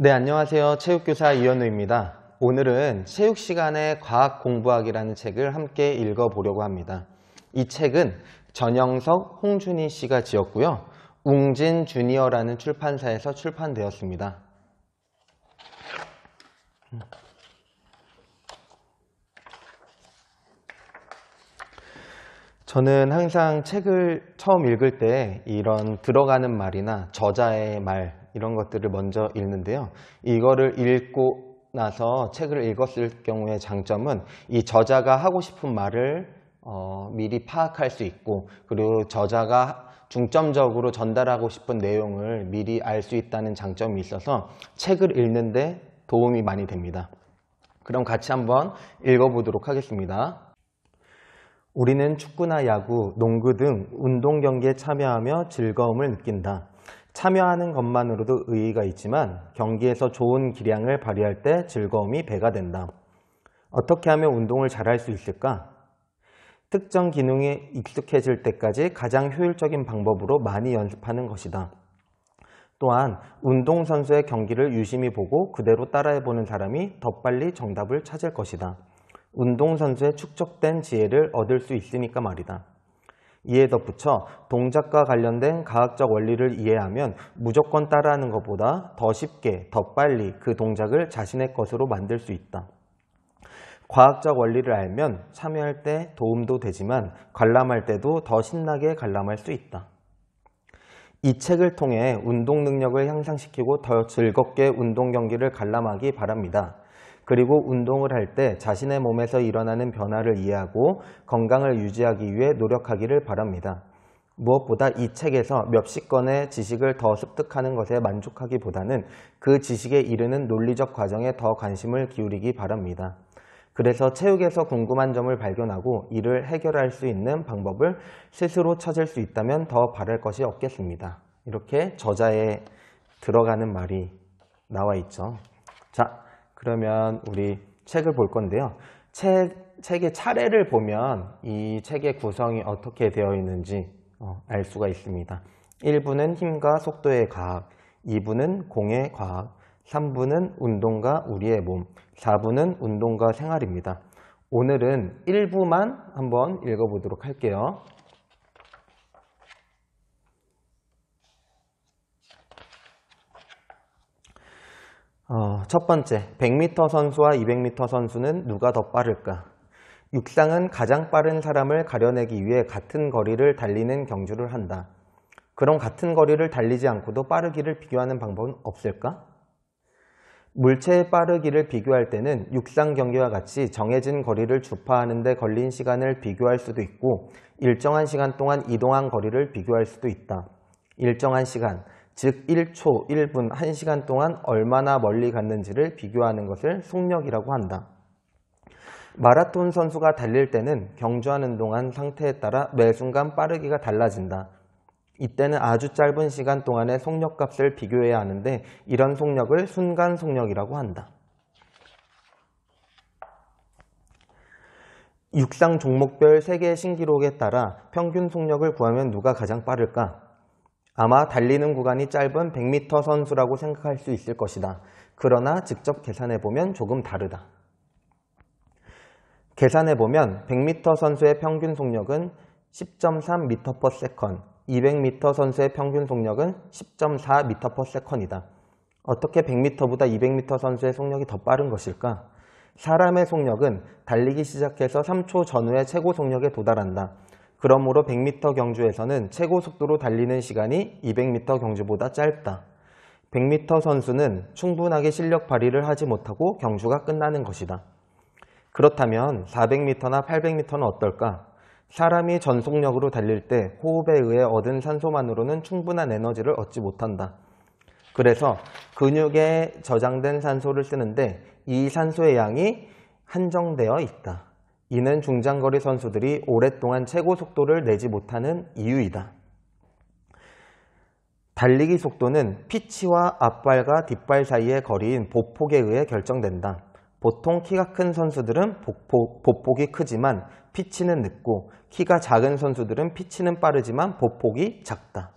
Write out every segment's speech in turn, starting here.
네, 안녕하세요. 체육교사 이현우입니다. 오늘은 체육 시간에 과학 공부하기라는 책을 함께 읽어보려고 합니다. 이 책은 전영석, 홍준희 씨가 지었고요. 웅진 주니어라는 출판사에서 출판되었습니다. 저는 항상 책을 처음 읽을 때 이런 들어가는 말이나 저자의 말 이런 것들을 먼저 읽는데요. 이거를 읽고 나서 책을 읽었을 경우의 장점은 이 저자가 하고 싶은 말을 미리 파악할 수 있고, 그리고 저자가 중점적으로 전달하고 싶은 내용을 미리 알 수 있다는 장점이 있어서 책을 읽는데 도움이 많이 됩니다. 그럼 같이 한번 읽어보도록 하겠습니다. 우리는 축구나 야구, 농구 등 운동 경기에 참여하며 즐거움을 느낀다. 참여하는 것만으로도 의의가 있지만 경기에서 좋은 기량을 발휘할 때 즐거움이 배가 된다. 어떻게 하면 운동을 잘할 수 있을까? 특정 기능에 익숙해질 때까지 가장 효율적인 방법으로 많이 연습하는 것이다. 또한 운동선수의 경기를 유심히 보고 그대로 따라해보는 사람이 더 빨리 정답을 찾을 것이다. 운동선수의 축적된 지혜를 얻을 수 있으니까 말이다. 이에 덧붙여 동작과 관련된 과학적 원리를 이해하면 무조건 따라하는 것보다 더 쉽게, 더 빨리 그 동작을 자신의 것으로 만들 수 있다. 과학적 원리를 알면 참여할 때 도움도 되지만 관람할 때도 더 신나게 관람할 수 있다. 이 책을 통해 운동 능력을 향상시키고 더 즐겁게 운동 경기를 관람하기 바랍니다. 그리고 운동을 할 때 자신의 몸에서 일어나는 변화를 이해하고 건강을 유지하기 위해 노력하기를 바랍니다. 무엇보다 이 책에서 몇십 건의 지식을 더 습득하는 것에 만족하기보다는 그 지식에 이르는 논리적 과정에 더 관심을 기울이기 바랍니다. 그래서 체육에서 궁금한 점을 발견하고 이를 해결할 수 있는 방법을 스스로 찾을 수 있다면 더 바랄 것이 없겠습니다. 이렇게 저자에 들어가는 말이 나와 있죠. 자, 그러면 우리 책을 볼 건데요. 책의 차례를 보면 이 책의 구성이 어떻게 되어 있는지 알 수가 있습니다. 1부는 힘과 속도의 과학, 2부는 공의 과학, 3부는 운동과 우리의 몸, 4부는 운동과 생활입니다. 오늘은 1부만 한번 읽어보도록 할게요. 첫 번째, 100m 선수와 200m 선수는 누가 더 빠를까? 육상은 가장 빠른 사람을 가려내기 위해 같은 거리를 달리는 경주를 한다. 그럼 같은 거리를 달리지 않고도 빠르기를 비교하는 방법은 없을까? 물체의 빠르기를 비교할 때는 육상 경기와 같이 정해진 거리를 주파하는 데 걸린 시간을 비교할 수도 있고 일정한 시간 동안 이동한 거리를 비교할 수도 있다. 일정한 시간, 즉 1초, 1분, 1시간 동안 얼마나 멀리 갔는지를 비교하는 것을 속력이라고 한다. 마라톤 선수가 달릴 때는 경주하는 동안 상태에 따라 매 순간 빠르기가 달라진다. 이때는 아주 짧은 시간 동안의 속력값을 비교해야 하는데 이런 속력을 순간 속력이라고 한다. 육상 종목별 세계 신기록에 따라 평균 속력을 구하면 누가 가장 빠를까? 아마 달리는 구간이 짧은 100m 선수라고 생각할 수 있을 것이다. 그러나 직접 계산해보면 조금 다르다. 계산해보면 100m 선수의 평균 속력은 10.3m/s, 200m 선수의 평균 속력은 10.4m/s이다. 어떻게 100m보다 200m 선수의 속력이 더 빠른 것일까? 사람의 속력은 달리기 시작해서 3초 전후의 최고 속력에 도달한다. 그러므로 100m 경주에서는 최고 속도로 달리는 시간이 200m 경주보다 짧다. 100m 선수는 충분하게 실력 발휘를 하지 못하고 경주가 끝나는 것이다. 그렇다면 400m나 800m는 어떨까? 사람이 전속력으로 달릴 때 호흡에 의해 얻은 산소만으로는 충분한 에너지를 얻지 못한다. 그래서 근육에 저장된 산소를 쓰는데 이 산소의 양이 한정되어 있다. 이는 중장거리 선수들이 오랫동안 최고 속도를 내지 못하는 이유이다. 달리기 속도는 피치와 앞발과 뒷발 사이의 거리인 보폭에 의해 결정된다. 보통 키가 큰 선수들은 보폭이 크지만 피치는 늦고 키가 작은 선수들은 피치는 빠르지만 보폭이 작다.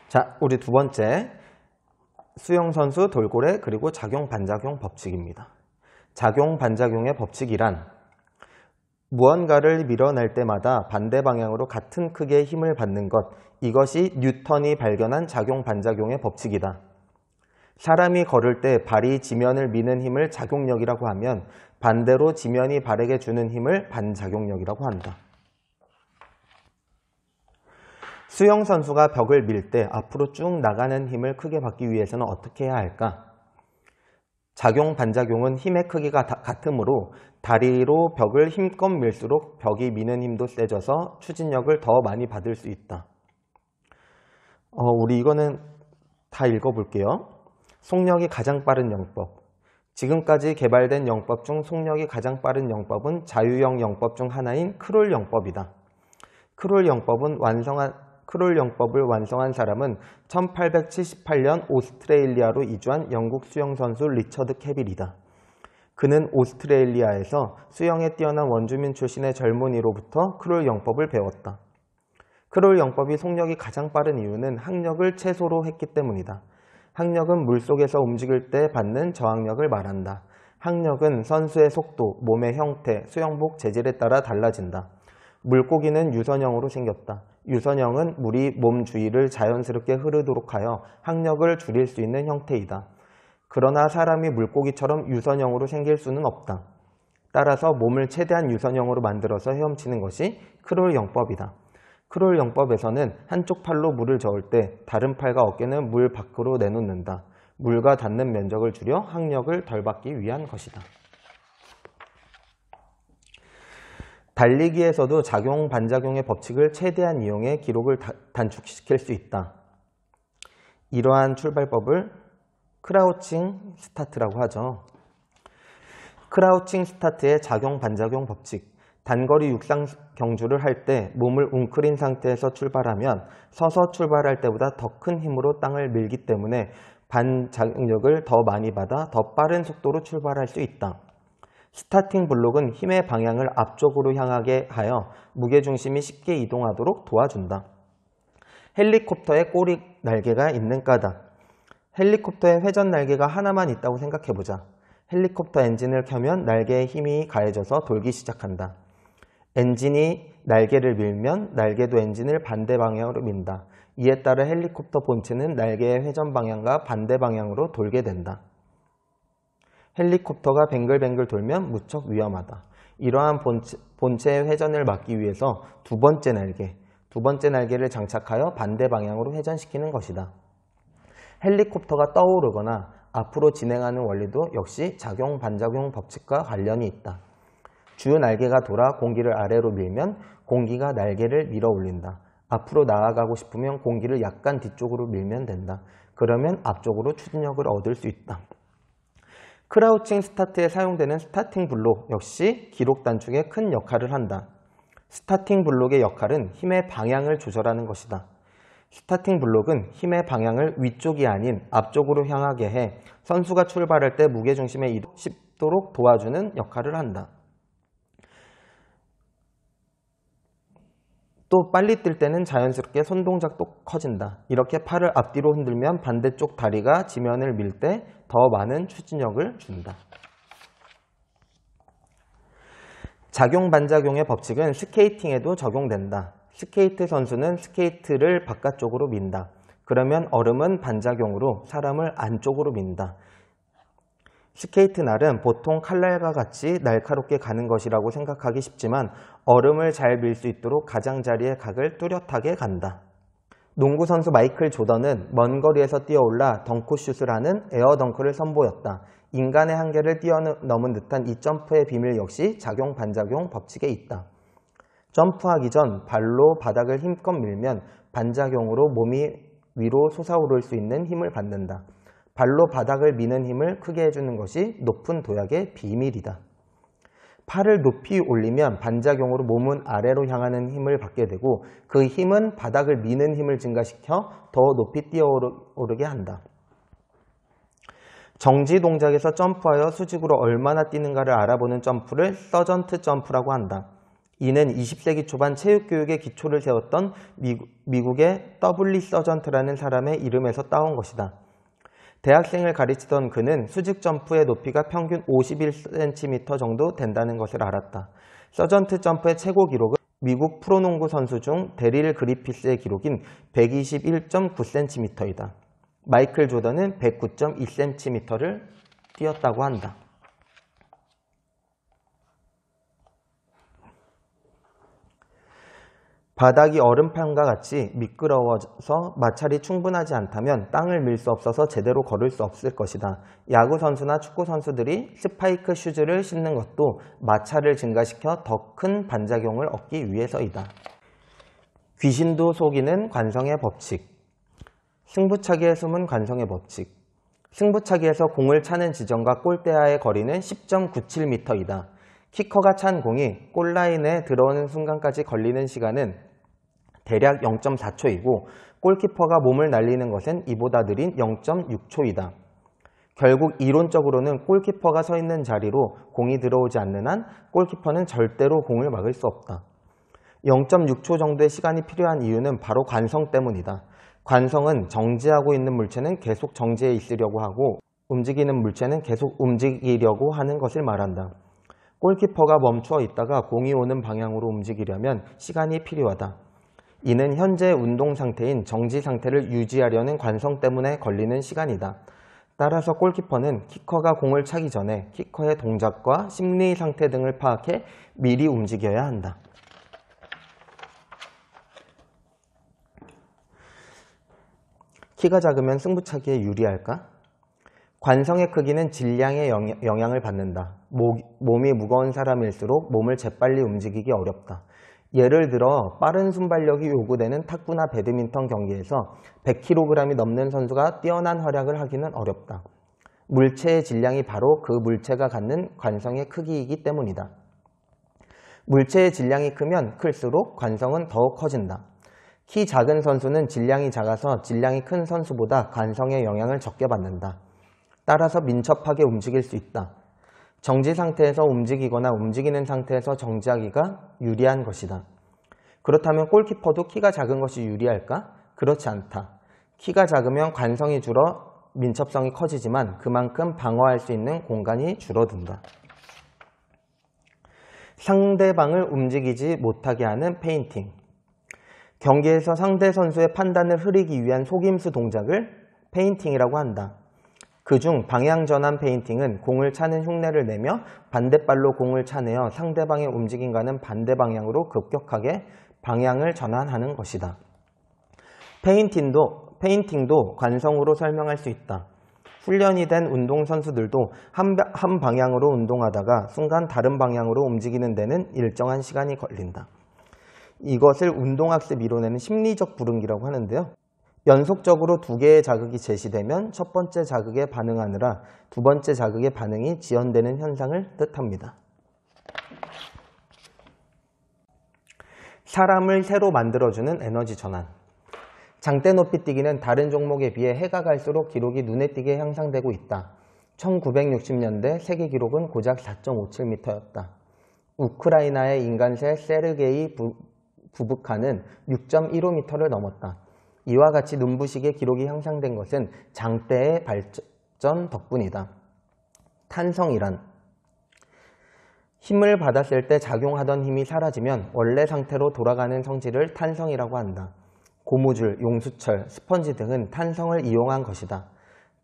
자, 우리 두 번째 수영선수 돌고래 그리고 작용-반작용 법칙입니다. 작용-반작용의 법칙이란 무언가를 밀어낼 때마다 반대 방향으로 같은 크기의 힘을 받는 것, 이것이 뉴턴이 발견한 작용-반작용의 법칙이다. 사람이 걸을 때 발이 지면을 미는 힘을 작용력이라고 하면 반대로 지면이 발에게 주는 힘을 반작용력이라고 한다. 수영선수가 벽을 밀 때 앞으로 쭉 나가는 힘을 크게 받기 위해서는 어떻게 해야 할까? 작용, 반작용은 힘의 크기가 같으므로 다리로 벽을 힘껏 밀수록 벽이 미는 힘도 세져서 추진력을 더 많이 받을 수 있다. 우리 이거는 다 읽어볼게요. 속력이 가장 빠른 영법. 지금까지 개발된 영법 중 속력이 가장 빠른 영법은 자유형 영법 중 하나인 크롤 영법이다. 크롤 영법을 완성한 사람은 1878년 오스트레일리아로 이주한 영국 수영선수 리처드 캐빌이다. 그는 오스트레일리아에서 수영에 뛰어난 원주민 출신의 젊은이로부터 크롤 영법을 배웠다. 크롤 영법이 속력이 가장 빠른 이유는 항력을 최소로 했기 때문이다. 항력은 물속에서 움직일 때 받는 저항력을 말한다. 항력은 선수의 속도, 몸의 형태, 수영복 재질에 따라 달라진다. 물고기는 유선형으로 생겼다. 유선형은 물이 몸 주위를 자연스럽게 흐르도록 하여 항력을 줄일 수 있는 형태이다. 그러나 사람이 물고기처럼 유선형으로 생길 수는 없다. 따라서 몸을 최대한 유선형으로 만들어서 헤엄치는 것이 크롤 영법이다. 크롤 영법에서는 한쪽 팔로 물을 저을 때 다른 팔과 어깨는 물 밖으로 내놓는다. 물과 닿는 면적을 줄여 항력을 덜 받기 위한 것이다. 달리기에서도 작용, 반작용의 법칙을 최대한 이용해 기록을 단축시킬 수 있다. 이러한 출발법을 크라우칭 스타트라고 하죠. 크라우칭 스타트의 작용, 반작용 법칙. 단거리 육상 경주를 할 때 몸을 웅크린 상태에서 출발하면 서서 출발할 때보다 더 큰 힘으로 땅을 밀기 때문에 반작용력을 더 많이 받아 더 빠른 속도로 출발할 수 있다. 스타팅 블록은 힘의 방향을 앞쪽으로 향하게 하여 무게중심이 쉽게 이동하도록 도와준다. 헬리콥터에 꼬리 날개가 있는 까닭. 헬리콥터에 회전 날개가 하나만 있다고 생각해보자. 헬리콥터 엔진을 켜면 날개에 힘이 가해져서 돌기 시작한다. 엔진이 날개를 밀면 날개도 엔진을 반대 방향으로 민다. 이에 따라 헬리콥터 본체는 날개의 회전 방향과 반대 방향으로 돌게 된다. 헬리콥터가 뱅글뱅글 돌면 무척 위험하다. 이러한 본체의 회전을 막기 위해서 두 번째 날개를 장착하여 반대 방향으로 회전시키는 것이다. 헬리콥터가 떠오르거나 앞으로 진행하는 원리도 역시 작용, 반작용 법칙과 관련이 있다. 주요 날개가 돌아 공기를 아래로 밀면 공기가 날개를 밀어 올린다. 앞으로 나아가고 싶으면 공기를 약간 뒤쪽으로 밀면 된다. 그러면 앞쪽으로 추진력을 얻을 수 있다. 크라우칭 스타트에 사용되는 스타팅 블록 역시 기록 단축에 큰 역할을 한다. 스타팅 블록의 역할은 힘의 방향을 조절하는 것이다. 스타팅 블록은 힘의 방향을 위쪽이 아닌 앞쪽으로 향하게 해 선수가 출발할 때 무게중심의 이동이 쉽도록 도와주는 역할을 한다. 또 빨리 뛸 때는 자연스럽게 손동작도 커진다. 이렇게 팔을 앞뒤로 흔들면 반대쪽 다리가 지면을 밀 때 더 많은 추진력을 준다. 작용, 반작용의 법칙은 스케이팅에도 적용된다. 스케이트 선수는 스케이트를 바깥쪽으로 민다. 그러면 얼음은 반작용으로 사람을 안쪽으로 민다. 스케이트 날은 보통 칼날과 같이 날카롭게 가는 것이라고 생각하기 쉽지만 얼음을 잘 밀 수 있도록 가장자리의 각을 뚜렷하게 간다. 농구 선수 마이클 조던은 먼 거리에서 뛰어올라 덩크슛을 하는 에어 덩크를 선보였다. 인간의 한계를 뛰어넘은 듯한 이 점프의 비밀 역시 작용, 반작용 법칙에 있다. 점프하기 전 발로 바닥을 힘껏 밀면 반작용으로 몸이 위로 솟아오를 수 있는 힘을 받는다. 발로 바닥을 미는 힘을 크게 해주는 것이 높은 도약의 비밀이다. 팔을 높이 올리면 반작용으로 몸은 아래로 향하는 힘을 받게 되고 그 힘은 바닥을 미는 힘을 증가시켜 더 높이 뛰어오르게 한다. 정지 동작에서 점프하여 수직으로 얼마나 뛰는가를 알아보는 점프를 서전트 점프라고 한다. 이는 20세기 초반 체육교육의 기초를 세웠던 미국의 더블리 서전트라는 사람의 이름에서 따온 것이다. 대학생을 가르치던 그는 수직 점프의 높이가 평균 51cm 정도 된다는 것을 알았다. 서전트 점프의 최고 기록은 미국 프로농구 선수 중 데릴 그리피스의 기록인 121.9cm이다. 마이클 조던은 109.2cm를 뛰었다고 한다. 바닥이 얼음판과 같이 미끄러워서 마찰이 충분하지 않다면 땅을 밀 수 없어서 제대로 걸을 수 없을 것이다. 야구 선수나 축구 선수들이 스파이크 슈즈를 신는 것도 마찰을 증가시켜 더 큰 반작용을 얻기 위해서이다. 귀신도 속이는 관성의 법칙. 승부차기에 숨은 관성의 법칙. 승부차기에서 공을 차는 지점과 골대와의 거리는 10.97m이다. 키커가 찬 공이 골라인에 들어오는 순간까지 걸리는 시간은 대략 0.4초이고 골키퍼가 몸을 날리는 것은 이보다 느린 0.6초이다. 결국 이론적으로는 골키퍼가 서 있는 자리로 공이 들어오지 않는 한 골키퍼는 절대로 공을 막을 수 없다. 0.6초 정도의 시간이 필요한 이유는 바로 관성 때문이다. 관성은 정지하고 있는 물체는 계속 정지해 있으려고 하고 움직이는 물체는 계속 움직이려고 하는 것을 말한다. 골키퍼가 멈춰 있다가 공이 오는 방향으로 움직이려면 시간이 필요하다. 이는 현재 운동 상태인 정지 상태를 유지하려는 관성 때문에 걸리는 시간이다. 따라서 골키퍼는 키커가 공을 차기 전에 키커의 동작과 심리 상태 등을 파악해 미리 움직여야 한다. 키가 작으면 승부차기에 유리할까? 관성의 크기는 질량에 영향을 받는다. 몸이 무거운 사람일수록 몸을 재빨리 움직이기 어렵다. 예를 들어 빠른 순발력이 요구되는 탁구나 배드민턴 경기에서 100kg이 넘는 선수가 뛰어난 활약을 하기는 어렵다. 물체의 질량이 바로 그 물체가 갖는 관성의 크기이기 때문이다. 물체의 질량이 크면 클수록 관성은 더욱 커진다. 키 작은 선수는 질량이 작아서 질량이 큰 선수보다 관성의 영향을 적게 받는다. 따라서 민첩하게 움직일 수 있다. 정지 상태에서 움직이거나 움직이는 상태에서 정지하기가 유리한 것이다. 그렇다면 골키퍼도 키가 작은 것이 유리할까? 그렇지 않다. 키가 작으면 관성이 줄어 민첩성이 커지지만 그만큼 방어할 수 있는 공간이 줄어든다. 상대방을 움직이지 못하게 하는 페인팅. 경기에서 상대 선수의 판단을 흐리기 위한 속임수 동작을 페인팅이라고 한다. 그중 방향전환 페인팅은 공을 차는 흉내를 내며 반대발로 공을 차내어 상대방의 움직임과는 반대 방향으로 급격하게 방향을 전환하는 것이다. 페인팅도 관성으로 설명할 수 있다. 훈련이 된 운동선수들도 한 방향으로 운동하다가 순간 다른 방향으로 움직이는 데는 일정한 시간이 걸린다. 이것을 운동학습 이론에는 심리적 불응기라고 하는데요. 연속적으로 두 개의 자극이 제시되면 첫 번째 자극에 반응하느라 두 번째 자극의 반응이 지연되는 현상을 뜻합니다. 사람을 새로 만들어주는 에너지 전환. 장대 높이 뛰기는 다른 종목에 비해 해가 갈수록 기록이 눈에 띄게 향상되고 있다. 1960년대 세계 기록은 고작 4.57m였다. 우크라이나의 인간새 세르게이 부브카는 6.15m를 넘었다. 이와 같이 눈부시게 기록이 향상된 것은 장대의 발전 덕분이다. 탄성이란 힘을 받았을 때 작용하던 힘이 사라지면 원래 상태로 돌아가는 성질을 탄성이라고 한다. 고무줄, 용수철, 스펀지 등은 탄성을 이용한 것이다.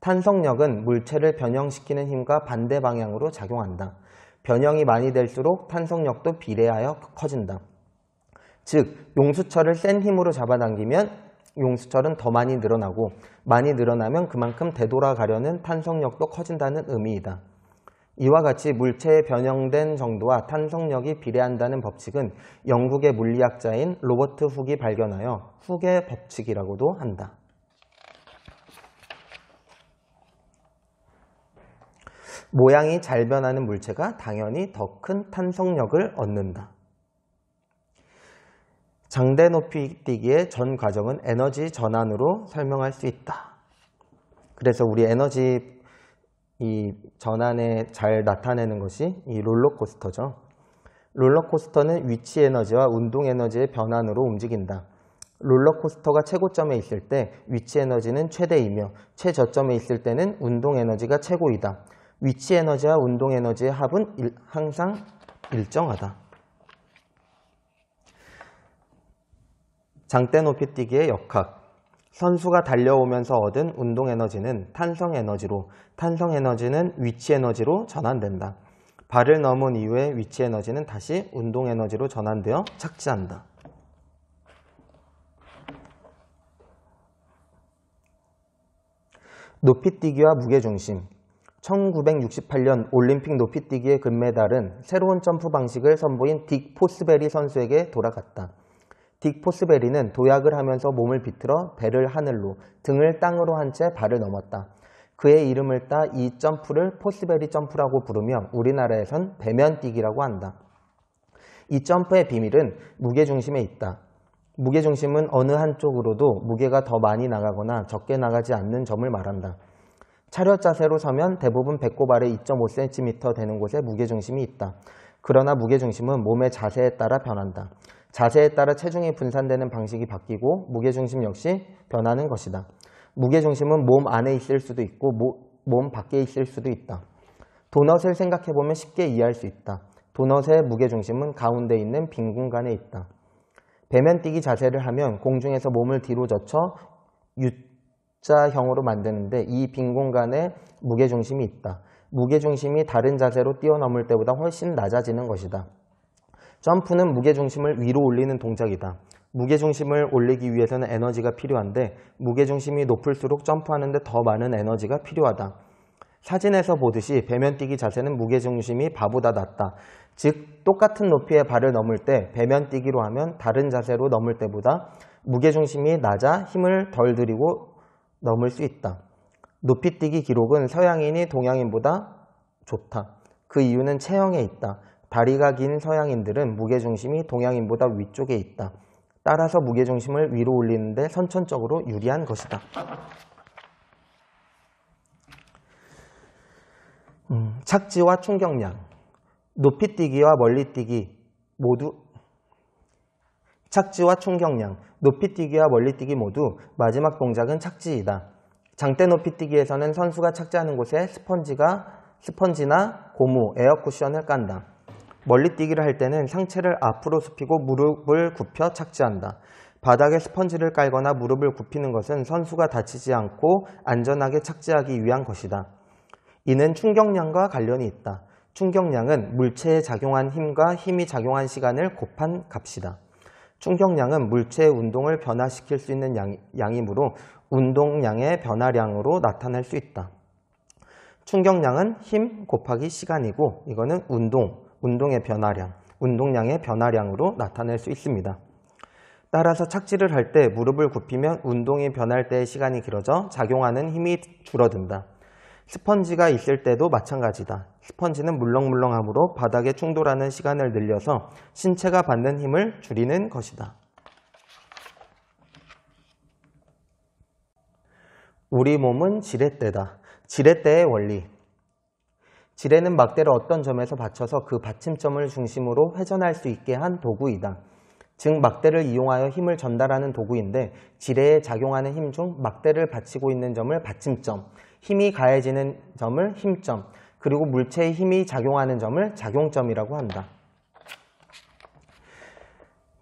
탄성력은 물체를 변형시키는 힘과 반대 방향으로 작용한다. 변형이 많이 될수록 탄성력도 비례하여 커진다. 즉, 용수철을 센 힘으로 잡아당기면 용수철은 더 많이 늘어나고 많이 늘어나면 그만큼 되돌아가려는 탄성력도 커진다는 의미이다. 이와 같이 물체의 변형된 정도와 탄성력이 비례한다는 법칙은 영국의 물리학자인 로버트 훅이 발견하여 훅의 법칙이라고도 한다. 모양이 잘 변하는 물체가 당연히 더 큰 탄성력을 얻는다. 장대 높이 뛰기의 전 과정은 에너지 전환으로 설명할 수 있다. 그래서 우리 에너지 이 전환에 잘 나타내는 것이 이 롤러코스터죠. 롤러코스터는 위치 에너지와 운동 에너지의 변환으로 움직인다. 롤러코스터가 최고점에 있을 때 위치 에너지는 최대이며 최저점에 있을 때는 운동 에너지가 최고이다. 위치 에너지와 운동 에너지의 합은 항상 일정하다. 장대 높이뛰기의 역학. 선수가 달려오면서 얻은 운동 에너지는 탄성 에너지로, 탄성 에너지는 위치 에너지로 전환된다. 발을 넘은 이후에 위치 에너지는 다시 운동 에너지로 전환되어 착지한다. 높이뛰기와 무게중심. 1968년 올림픽 높이뛰기의 금메달은 새로운 점프 방식을 선보인 딕 포스베리 선수에게 돌아갔다. 딕 포스베리는 도약을 하면서 몸을 비틀어 배를 하늘로, 등을 땅으로 한 채 발을 넘었다. 그의 이름을 따 이 점프를 포스베리 점프라고 부르며 우리나라에선 배면뛰기라고 한다. 이 점프의 비밀은 무게중심에 있다. 무게중심은 어느 한쪽으로도 무게가 더 많이 나가거나 적게 나가지 않는 점을 말한다. 차렷 자세로 서면 대부분 배꼽 아래 2.5cm 되는 곳에 무게중심이 있다. 그러나 무게중심은 몸의 자세에 따라 변한다. 자세에 따라 체중이 분산되는 방식이 바뀌고 무게중심 역시 변하는 것이다. 무게중심은 몸 안에 있을 수도 있고 몸 밖에 있을 수도 있다. 도넛을 생각해보면 쉽게 이해할 수 있다. 도넛의 무게중심은 가운데 있는 빈 공간에 있다. 배면뛰기 자세를 하면 공중에서 몸을 뒤로 젖혀 U자형으로 만드는데 이 빈 공간에 무게중심이 있다. 무게중심이 다른 자세로 뛰어넘을 때보다 훨씬 낮아지는 것이다. 점프는 무게중심을 위로 올리는 동작이다. 무게중심을 올리기 위해서는 에너지가 필요한데 무게중심이 높을수록 점프하는데 더 많은 에너지가 필요하다. 사진에서 보듯이 배면뛰기 자세는 무게중심이 바보다 낮다. 즉 똑같은 높이의 발을 넘을 때 배면뛰기로 하면 다른 자세로 넘을 때보다 무게중심이 낮아 힘을 덜 들이고 넘을 수 있다. 높이뛰기 기록은 서양인이 동양인보다 좋다. 그 이유는 체형에 있다. 다리가 긴 서양인들은 무게중심이 동양인보다 위쪽에 있다. 따라서 무게중심을 위로 올리는데 선천적으로 유리한 것이다. 착지와 충격량. 높이뛰기와 멀리뛰기 모두 착지와 충격량, 높이뛰기와 멀리뛰기 모두 마지막 동작은 착지이다. 장대 높이뛰기에서는 선수가 착지하는 곳에 스펀지나 고무, 에어쿠션을 깐다. 멀리뛰기를 할 때는 상체를 앞으로 sup히고 무릎을 굽혀 착지한다. 바닥에 스펀지를 깔거나 무릎을 굽히는 것은 선수가 다치지 않고 안전하게 착지하기 위한 것이다. 이는 충격량과 관련이 있다. 충격량은 물체에 작용한 힘과 힘이 작용한 시간을 곱한 값이다. 충격량은 물체의 운동을 변화시킬 수 있는 양이므로 운동량의 변화량으로 나타낼 수 있다. 충격량은 힘 곱하기 시간이고 이거는 운동의 변화량, 운동량의 변화량으로 나타낼 수 있습니다. 따라서 착지를 할 때 무릎을 굽히면 운동이 변할 때의 시간이 길어져 작용하는 힘이 줄어든다. 스펀지가 있을 때도 마찬가지다. 스펀지는 물렁물렁하므로 바닥에 충돌하는 시간을 늘려서 신체가 받는 힘을 줄이는 것이다. 우리 몸은 지렛대다. 지렛대의 원리. 지렛은 막대를 어떤 점에서 받쳐서 그 받침점을 중심으로 회전할 수 있게 한 도구이다. 즉 막대를 이용하여 힘을 전달하는 도구인데 지렛에 작용하는 힘 중 막대를 받치고 있는 점을 받침점, 힘이 가해지는 점을 힘점, 그리고 물체의 힘이 작용하는 점을 작용점이라고 한다.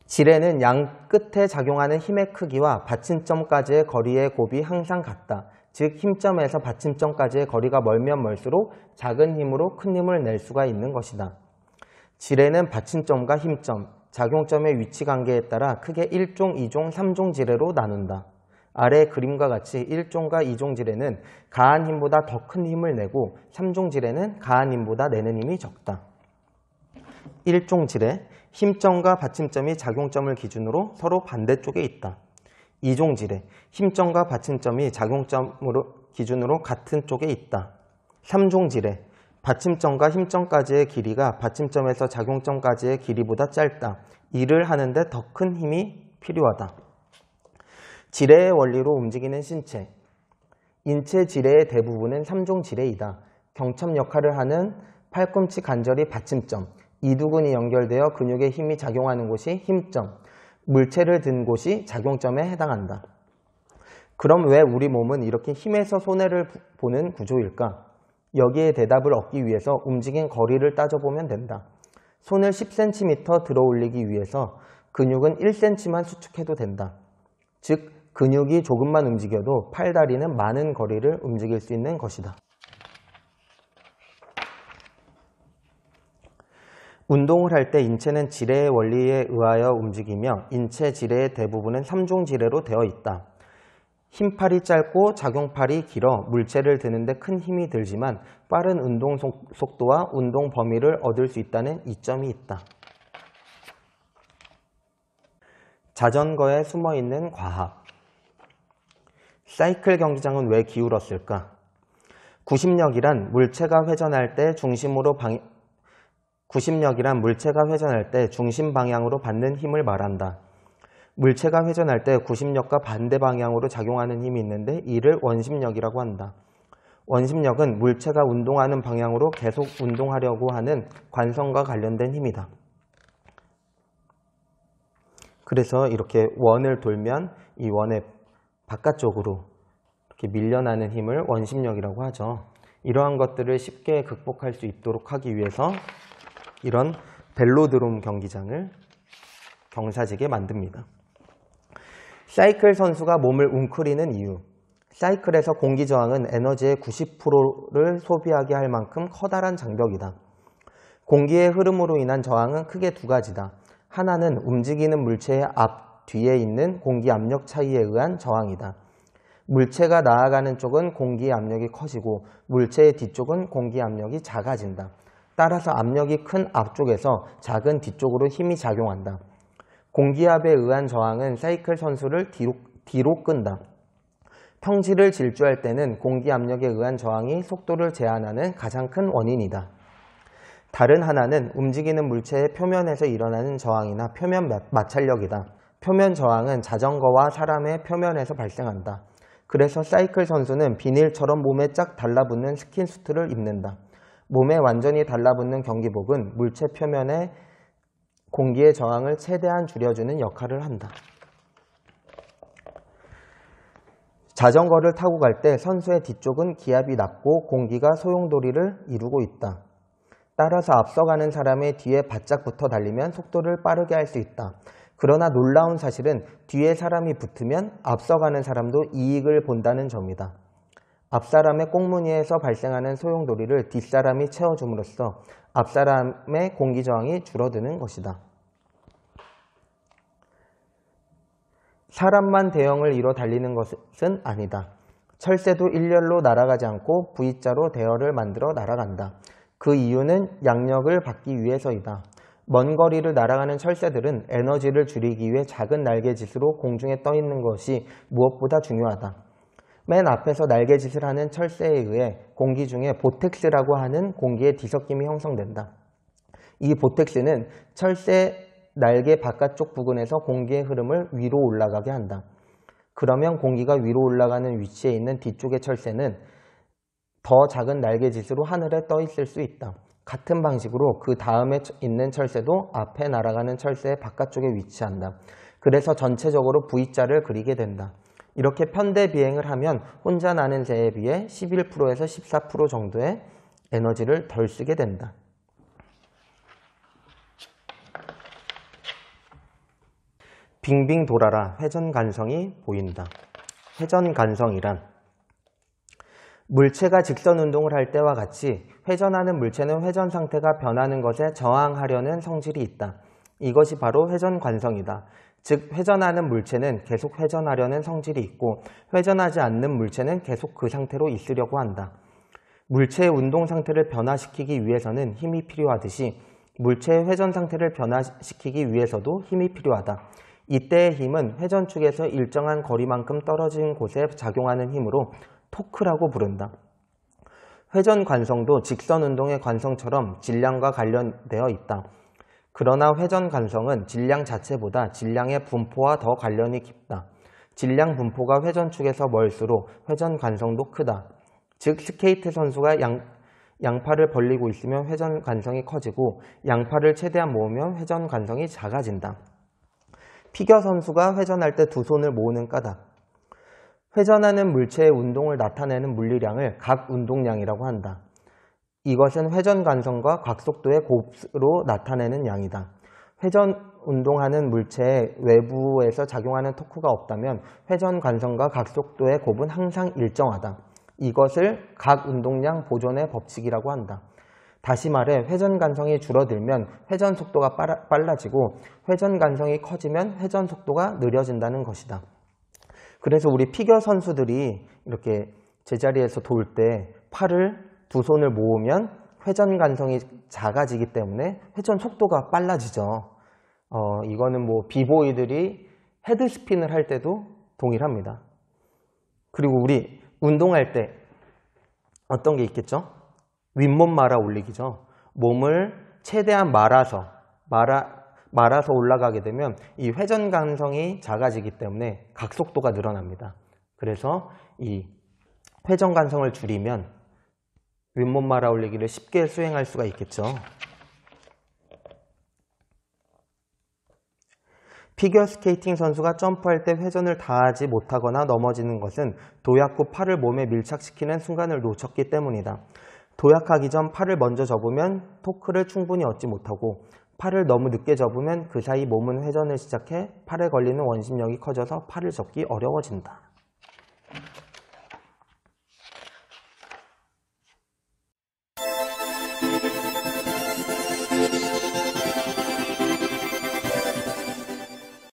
지렛은 양 끝에 작용하는 힘의 크기와 받침점까지의 거리의 곱이 항상 같다. 즉 힘점에서 받침점까지의 거리가 멀면 멀수록 작은 힘으로 큰 힘을 낼 수가 있는 것이다. 지렛은 받침점과 힘점, 작용점의 위치 관계에 따라 크게 1종, 2종, 3종 지렛로 나눈다. 아래 그림과 같이 1종과 2종 지렛은 가한 힘보다 더 큰 힘을 내고 3종 지렛은 가한 힘보다 내는 힘이 적다. 1종 지렛, 힘점과 받침점이 작용점을 기준으로 서로 반대쪽에 있다. 2종 지렛, 힘점과 받침점이 작용점으로 기준으로 같은 쪽에 있다. 3종 지렛, 받침점과 힘점까지의 길이가 받침점에서 작용점까지의 길이보다 짧다. 일을 하는데 더 큰 힘이 필요하다. 지렛의 원리로 움직이는 신체. 인체 지렛의 대부분은 3종 지렛이다. 경첩 역할을 하는 팔꿈치 관절이 받침점, 이두근이 연결되어 근육에 힘이 작용하는 곳이 힘점, 물체를 든 곳이 작용점에 해당한다. 그럼 왜 우리 몸은 이렇게 힘에서 손해를 보는 구조일까? 여기에 대답을 얻기 위해서 움직인 거리를 따져보면 된다. 손을 10cm 들어 올리기 위해서 근육은 1cm만 수축해도 된다. 즉, 근육이 조금만 움직여도 팔다리는 많은 거리를 움직일 수 있는 것이다. 운동을 할 때 인체는 지뢰의 원리에 의하여 움직이며 인체 지뢰의 대부분은 3종 지뢰로 되어 있다. 힘팔이 짧고 작용팔이 길어 물체를 드는데 큰 힘이 들지만 빠른 운동 속도와 운동 범위를 얻을 수 있다는 이점이 있다. 자전거에 숨어있는 과학. 사이클 경기장은 왜 기울었을까? 구심력이란 물체가 회전할 때 중심 방향으로 받는 힘을 말한다. 물체가 회전할 때 구심력과 반대 방향으로 작용하는 힘이 있는데 이를 원심력이라고 한다. 원심력은 물체가 운동하는 방향으로 계속 운동하려고 하는 관성과 관련된 힘이다. 그래서 이렇게 원을 돌면 이 원의 바깥쪽으로 이렇게 밀려나는 힘을 원심력이라고 하죠. 이러한 것들을 쉽게 극복할 수 있도록 하기 위해서 이런 벨로드롬 경기장을 경사지게 만듭니다. 사이클 선수가 몸을 웅크리는 이유. 사이클에서 공기 저항은 에너지의 90%를 소비하게 할 만큼 커다란 장벽이다. 공기의 흐름으로 인한 저항은 크게 두 가지다. 하나는 움직이는 물체의 앞, 뒤에 있는 공기 압력 차이에 의한 저항이다. 물체가 나아가는 쪽은 공기 압력이 커지고 물체의 뒤쪽은 공기 압력이 작아진다. 따라서 압력이 큰 앞쪽에서 작은 뒤쪽으로 힘이 작용한다. 공기압에 의한 저항은 사이클 선수를 뒤로 끈다. 평지를 질주할 때는 공기압력에 의한 저항이 속도를 제한하는 가장 큰 원인이다. 다른 하나는 움직이는 물체의 표면에서 일어나는 저항이나 표면 마찰력이다. 표면 저항은 자전거와 사람의 표면에서 발생한다. 그래서 사이클 선수는 비닐처럼 몸에 쫙 달라붙는 스킨수트를 입는다. 몸에 완전히 달라붙는 경기복은 물체 표면에 공기의 저항을 최대한 줄여주는 역할을 한다. 자전거를 타고 갈 때 선수의 뒤쪽은 기압이 낮고 공기가 소용돌이를 이루고 있다. 따라서 앞서가는 사람의 뒤에 바짝 붙어 달리면 속도를 빠르게 할 수 있다. 그러나 놀라운 사실은 뒤에 사람이 붙으면 앞서가는 사람도 이익을 본다는 점이다. 앞사람의 꽁무니에서 발생하는 소용돌이를 뒷사람이 채워줌으로써 앞사람의 공기저항이 줄어드는 것이다. 사람만 대형을 이뤄 달리는 것은 아니다. 철새도 일렬로 날아가지 않고 V자로 대열을 만들어 날아간다. 그 이유는 양력을 받기 위해서이다. 먼 거리를 날아가는 철새들은 에너지를 줄이기 위해 작은 날개짓으로 공중에 떠 있는 것이 무엇보다 중요하다. 맨 앞에서 날개짓을 하는 철새에 의해 공기 중에 보텍스라고 하는 공기의 뒤섞임이 형성된다. 이 보텍스는 철새 날개 바깥쪽 부근에서 공기의 흐름을 위로 올라가게 한다. 그러면 공기가 위로 올라가는 위치에 있는 뒤쪽의 철새는 더 작은 날개짓으로 하늘에 떠 있을 수 있다. 같은 방식으로 그 다음에 있는 철새도 앞에 날아가는 철새의 바깥쪽에 위치한다. 그래서 전체적으로 V자를 그리게 된다. 이렇게 편대 비행을 하면 혼자 나는 새에 비해 11%에서 14% 정도의 에너지를 덜 쓰게 된다. 빙빙 돌아라 회전관성이 보인다. 회전관성이란 물체가 직선 운동을 할 때와 같이 회전하는 물체는 회전 상태가 변하는 것에 저항하려는 성질이 있다. 이것이 바로 회전관성이다. 즉 회전하는 물체는 계속 회전하려는 성질이 있고 회전하지 않는 물체는 계속 그 상태로 있으려고 한다. 물체의 운동 상태를 변화시키기 위해서는 힘이 필요하듯이 물체의 회전 상태를 변화시키기 위해서도 힘이 필요하다. 이때의 힘은 회전축에서 일정한 거리만큼 떨어진 곳에 작용하는 힘으로 토크라고 부른다. 회전 관성도 직선 운동의 관성처럼 질량과 관련되어 있다. 그러나 회전 관성은 질량 자체보다 질량의 분포와 더 관련이 깊다. 질량 분포가 회전축에서 멀수록 회전 관성도 크다. 즉 스케이트 선수가 양팔을 벌리고 있으면 회전 관성이 커지고 양팔을 최대한 모으면 회전 관성이 작아진다. 피겨 선수가 회전할 때 두 손을 모으는 까닭. 회전하는 물체의 운동을 나타내는 물리량을 각 운동량이라고 한다. 이것은 회전 관성과 각속도의 곱으로 나타내는 양이다. 회전 운동하는 물체의 외부에서 작용하는 토크가 없다면 회전 관성과 각속도의 곱은 항상 일정하다. 이것을 각 운동량 보존의 법칙이라고 한다. 다시 말해 회전 관성이 줄어들면 회전 속도가 빨라지고 회전 관성이 커지면 회전 속도가 느려진다는 것이다. 그래서 우리 피겨 선수들이 이렇게 제자리에서 돌 때 팔을 두 손을 모으면 회전 관성이 작아지기 때문에 회전 속도가 빨라지죠. 이거는 뭐 비보이들이 헤드스핀을 할 때도 동일합니다. 그리고 우리 운동할 때 어떤 게 있겠죠? 윗몸 말아 올리기죠. 몸을 최대한 말아서 올라가게 되면 이 회전 관성이 작아지기 때문에 각속도가 늘어납니다. 그래서 이 회전 관성을 줄이면 윗몸 말아 올리기를 쉽게 수행할 수가 있겠죠. 피겨스케이팅 선수가 점프할 때 회전을 다하지 못하거나 넘어지는 것은 도약 후 팔을 몸에 밀착시키는 순간을 놓쳤기 때문이다. 도약하기 전 팔을 먼저 접으면 토크를 충분히 얻지 못하고 팔을 너무 늦게 접으면 그 사이 몸은 회전을 시작해 팔에 걸리는 원심력이 커져서 팔을 접기 어려워진다.